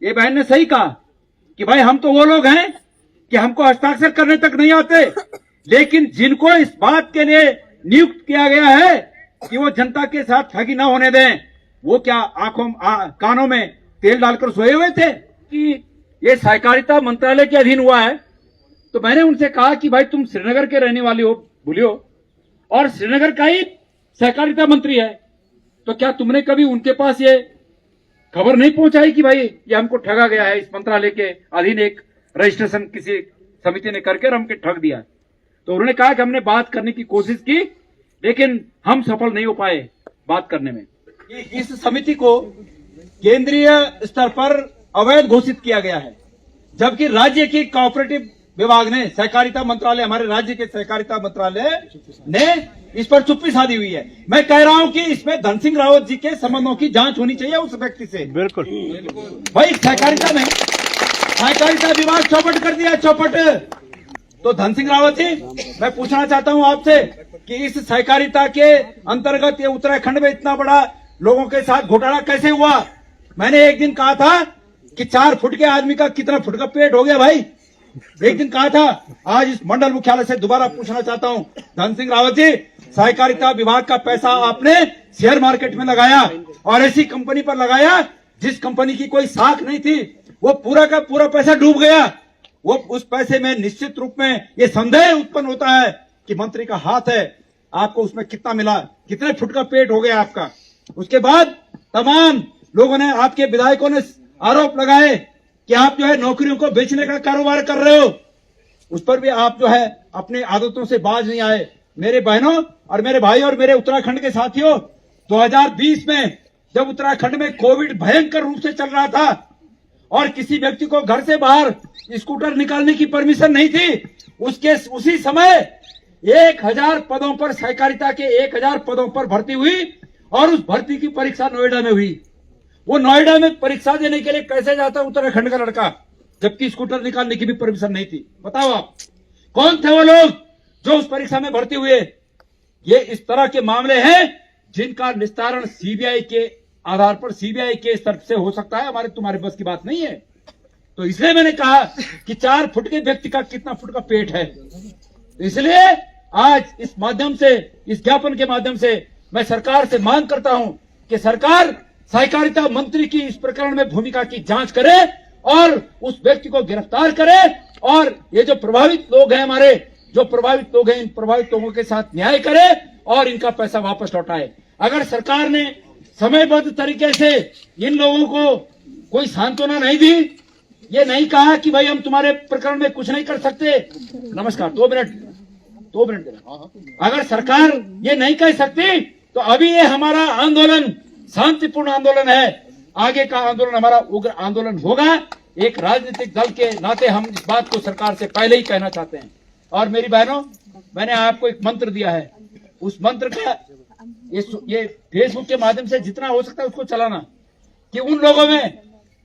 ये बहन ने सही कहा कि भाई हम तो वो लोग हैं कि हमको हस्ताक्षर करने तक नहीं आते, लेकिन जिनको इस बात के लिए नियुक्त किया गया है कि वो जनता के साथ ठगी ना होने दें, वो क्या कानों में तेल डालकर सोए हुए थे कि ये सहकारिता मंत्रालय के अधीन हुआ है। तो मैंने उनसे कहा कि भाई तुम श्रीनगर के रहने वाले हो बोलियो, और श्रीनगर का ही सहकारिता मंत्री है, तो क्या तुमने कभी उनके पास ये खबर नहीं पहुंचाई कि भाई ये हमको ठगा गया है, इस मंत्रालय के अधीन एक रजिस्ट्रेशन किसी समिति ने करके हमके ठग दिया। तो उन्होंने कहा कि हमने बात करने की कोशिश की, लेकिन हम सफल नहीं हो पाए बात करने में। इस समिति को केंद्रीय स्तर पर अवैध घोषित किया गया है, जबकि राज्य की कोऑपरेटिव विभाग ने, सहकारिता मंत्रालय, हमारे राज्य के सहकारिता मंत्रालय ने इस पर चुप्पी साधी हुई है। मैं कह रहा हूं कि इसमें धन सिंह रावत जी के संबंधों की जांच होनी चाहिए उस व्यक्ति से। बिल्कुल भाई सहकारिता में सहकारिता विभाग चौपट कर दिया, चौपट। तो धन सिंह रावत जी, मैं पूछना चाहता हूं आपसे कि इस सहकारिता के अंतर्गत ये उत्तराखंड में इतना बड़ा लोगों के साथ घोटाला कैसे हुआ? मैंने एक दिन कहा था कि 4 फुट के आदमी का कितना फुट का पेट हो गया भाई, एक दिन कहा था। आज इस मंडल मुख्यालय से दोबारा पूछना चाहता हूं, धन सिंह रावत जी, सहकारिता विभाग का पैसा आपने शेयर मार्केट में लगाया और ऐसी कंपनी पर लगाया जिस कंपनी की कोई साख नहीं थी, वो पूरा का पूरा पैसा डूब गया। वो उस पैसे में निश्चित रूप में ये संदेह उत्पन्न होता है कि मंत्री का हाथ है, आपको उसमें कितना मिला, कितने फुट का पेट हो गया आपका। उसके बाद तमाम लोगों ने, आपके विधायकों ने आरोप लगाए कि आप जो है नौकरियों को बेचने का कारोबार कर रहे हो, उस पर भी आप जो है अपनी आदतों से बाज नहीं आए। मेरे बहनों और मेरे भाई और मेरे उत्तराखंड के साथियों, 2020 में जब उत्तराखंड में कोविड भयंकर रूप से चल रहा था और किसी व्यक्ति को घर से बाहर स्कूटर निकालने की परमिशन नहीं थी, उसी समय 1000 पदों पर, सहकारिता के 1000 पदों पर भर्ती हुई और उस भर्ती की परीक्षा नोएडा में हुई। वो नोएडा में परीक्षा देने के लिए कैसे जाता उत्तराखंड का लड़का, जबकि स्कूटर निकालने की भी परमिशन नहीं थी? बताओ आप कौन थे वो लोग जो उस परीक्षा में भर्ती हुए? ये इस तरह के मामले हैं जिनका निस्तारण सीबीआई के आधार पर, सीबीआई के स्तर से हो सकता है, हमारे तुम्हारे बस की बात नहीं है। तो इसलिए मैंने कहा कि 4 फुट के व्यक्ति का कितना फुट का पेट है। तो इसलिए आज इस माध्यम से, इस ज्ञापन के माध्यम से मैं सरकार से मांग करता हूं कि सरकार सहकारिता मंत्री की इस प्रकरण में भूमिका की जांच करे और उस व्यक्ति को गिरफ्तार करे, और ये जो प्रभावित लोग हैं, हमारे जो प्रभावित लोग हैं, इन प्रभावित लोगों के साथ न्याय करे और इनका पैसा वापस लौटाए। अगर सरकार ने समयबद्ध तरीके से इन लोगों को कोई सांत्वना नहीं दी, ये नहीं कहा कि भाई हम तुम्हारे प्रकरण में कुछ नहीं कर सकते, नमस्कार 2 मिनट देना, अगर सरकार ये नहीं कह सकती तो अभी ये हमारा आंदोलन शांतिपूर्ण आंदोलन है, आगे का आंदोलन हमारा उग्र आंदोलन होगा। एक राजनीतिक दल के नाते हम इस बात को सरकार से पहले ही कहना चाहते हैं। और मेरी बहनों, मैंने आपको एक मंत्र दिया है, उस मंत्र का ये फेसबुक के माध्यम से जितना हो सकता है उसको चलाना, कि उन लोगों में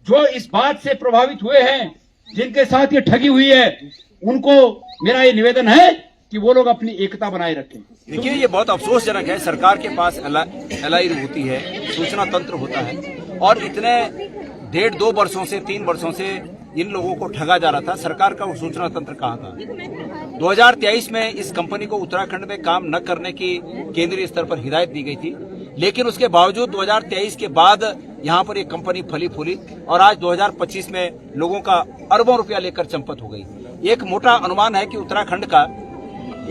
जो इस बात से प्रभावित हुए हैं, जिनके साथ ये ठगी हुई है, उनको मेरा ये निवेदन है कि वो लोग अपनी एकता बनाए रखें। देखिए, ये बहुत अफसोसजनक है, सरकार के पास एलआई होती है, सूचना तंत्र होता है, और इतने 1.5-2 वर्षों से 3 वर्षों से इन लोगों को ठगा जा रहा था। सरकार का वो सूचना तंत्र कहाँ था? 2023 में इस कंपनी को उत्तराखंड में काम न करने की केंद्रीय स्तर पर हिदायत दी गई थी, लेकिन उसके बावजूद 2023 के बाद यहाँ पर एक कंपनी फली फूली और आज 2025 में लोगों का अरबों रुपया लेकर चंपत हो गई। एक मोटा अनुमान है कि उत्तराखंड का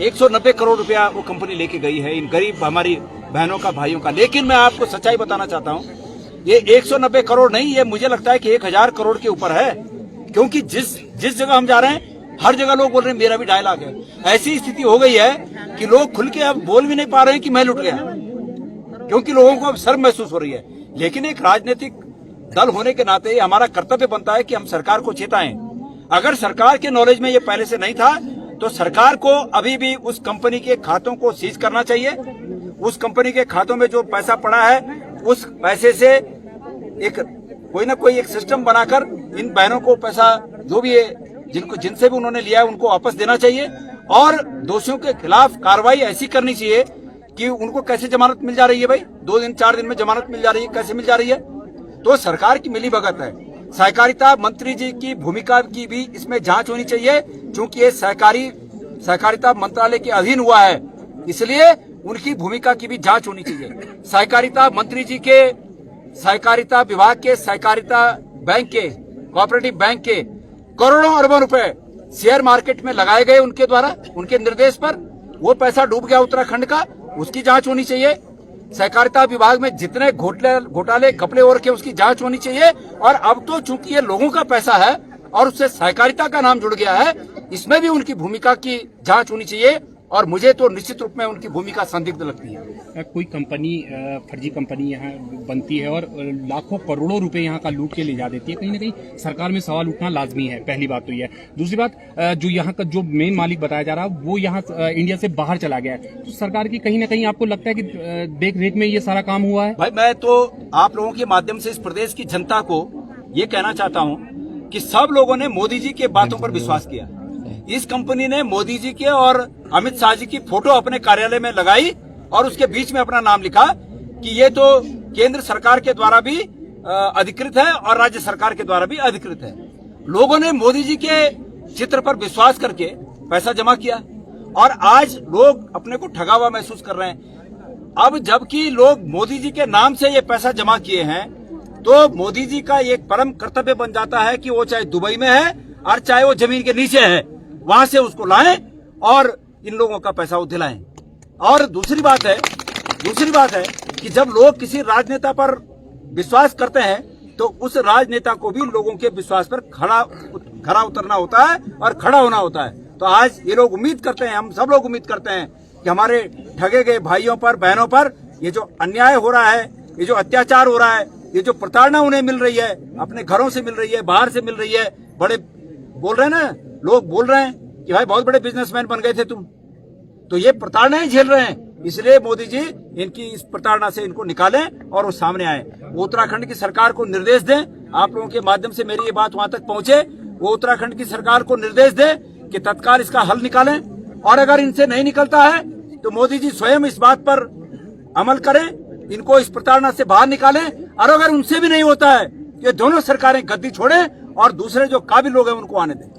190 करोड़ रुपया वो कंपनी लेके गई है इन गरीब हमारी बहनों का, भाइयों का। लेकिन मैं आपको सच्चाई बताना चाहता हूँ, ये 190 करोड़ नहीं, ये मुझे लगता है कि 1000 करोड़ के ऊपर है, क्योंकि जिस जगह हम जा रहे हैं हर जगह लोग बोल रहे हैं मेरा भी डायलॉग है। ऐसी स्थिति हो गई है कि लोग खुल के अब बोल भी नहीं पा रहे हैं कि मैं लुट गया, क्योंकि लोगों को अब शर्म महसूस हो रही है। लेकिन एक राजनीतिक दल होने के नाते हमारा कर्तव्य बनता है कि हम सरकार को चेताएं। अगर सरकार के नॉलेज में ये पहले से नहीं था तो सरकार को अभी भी उस कंपनी के खातों को सीज करना चाहिए। उस कंपनी के खातों में जो पैसा पड़ा है उस पैसे से एक कोई ना कोई एक सिस्टम बनाकर इन बहनों को पैसा जो भी है जिनसे भी उन्होंने लिया है उनको वापस देना चाहिए, और दोषियों के खिलाफ कार्रवाई ऐसी करनी चाहिए कि उनको कैसे जमानत मिल जा रही है भाई, 2 दिन 4 दिन में जमानत मिल जा रही है, कैसे मिल जा रही है? तो सरकार की मिलीभगत है। सहकारिता मंत्री जी की भूमिका की भी इसमें जांच होनी चाहिए, क्योंकि ये सहकारिता मंत्रालय के अधीन हुआ है, इसलिए उनकी भूमिका की भी जांच होनी चाहिए। सहकारिता मंत्री जी के सहकारिता विभाग के सहकारिता बैंक के कोऑपरेटिव बैंक के करोड़ों अरबों रुपए शेयर मार्केट में लगाए गए उनके द्वारा, उनके निर्देश पर, वो पैसा डूब गया उत्तराखंड का, उसकी जांच होनी चाहिए। सहकारिता विभाग में जितने घोटाले घपले हो रखे उसकी जांच होनी चाहिए। और अब तो चूंकि ये लोगों का पैसा है और उससे सहकारिता का नाम जुड़ गया है, इसमें भी उनकी भूमिका की जांच होनी चाहिए। और मुझे तो निश्चित रूप में उनकी भूमिका संदिग्ध लगती है। कोई कंपनी फर्जी कंपनी यहाँ बनती है और लाखों करोड़ों रुपए यहाँ का लूट के ले जा देती है, कहीं ना कहीं सरकार में सवाल उठना लाजमी है। पहली बात तो ये है। दूसरी बात, जो यहाँ का जो मेन मालिक बताया जा रहा है वो यहाँ इंडिया से बाहर चला गया है, तो सरकार की कहीं ना कहीं आपको लगता है कि देख रेख में ये सारा काम हुआ है? भाई, मैं तो आप लोगों के माध्यम से इस प्रदेश की जनता को ये कहना चाहता हूँ कि सब लोगों ने मोदी जी के बातों पर विश्वास किया। इस कंपनी ने मोदी जी के और अमित शाह जी की फोटो अपने कार्यालय में लगाई और उसके बीच में अपना नाम लिखा कि ये तो केंद्र सरकार के द्वारा भी अधिकृत है और राज्य सरकार के द्वारा भी अधिकृत है। लोगों ने मोदी जी के चित्र पर विश्वास करके पैसा जमा किया और आज लोग अपने को ठगा हुआ महसूस कर रहे हैं। अब जबकि लोग मोदी जी के नाम से ये पैसा जमा किए हैं, तो मोदी जी का एक परम कर्तव्य बन जाता है कि वो चाहे दुबई में है और चाहे वो जमीन के नीचे है, वहां से उसको लाएं और इन लोगों का पैसा वो दिलाएं। और दूसरी बात है कि जब लोग किसी राजनेता पर विश्वास करते हैं तो उस राजनेता को भी लोगों के विश्वास पर खरा उतरना होता है और खड़ा होना होता है। तो आज ये लोग उम्मीद करते हैं, हम सब लोग उम्मीद करते हैं कि हमारे ठगे गए भाइयों पर, बहनों पर ये जो अन्याय हो रहा है, ये जो अत्याचार हो रहा है, ये जो प्रताड़ना उन्हें मिल रही है, अपने घरों से मिल रही है, बाहर से मिल रही है, बड़े बोल रहे हैं ना, लोग बोल रहे हैं कि भाई बहुत बड़े बिजनेसमैन बन गए थे तुम, तो ये प्रताड़ना ही झेल रहे हैं। इसलिए मोदी जी इनकी इस प्रताड़ना से इनको निकालें और वो सामने आए। वो उत्तराखंड की सरकार को निर्देश दें, आप लोगों के माध्यम से मेरी ये बात वहां तक पहुंचे, वो उत्तराखंड की सरकार को निर्देश दें कि तत्काल इसका हल निकालें। और अगर इनसे नहीं निकलता है तो मोदी जी स्वयं इस बात पर अमल करें, इनको इस प्रताड़ना से बाहर निकालें। और अगर उनसे भी नहीं होता है, ये दोनों सरकारें गद्दी छोड़ें और दूसरे जो काबिल लोग हैं उनको आने दें।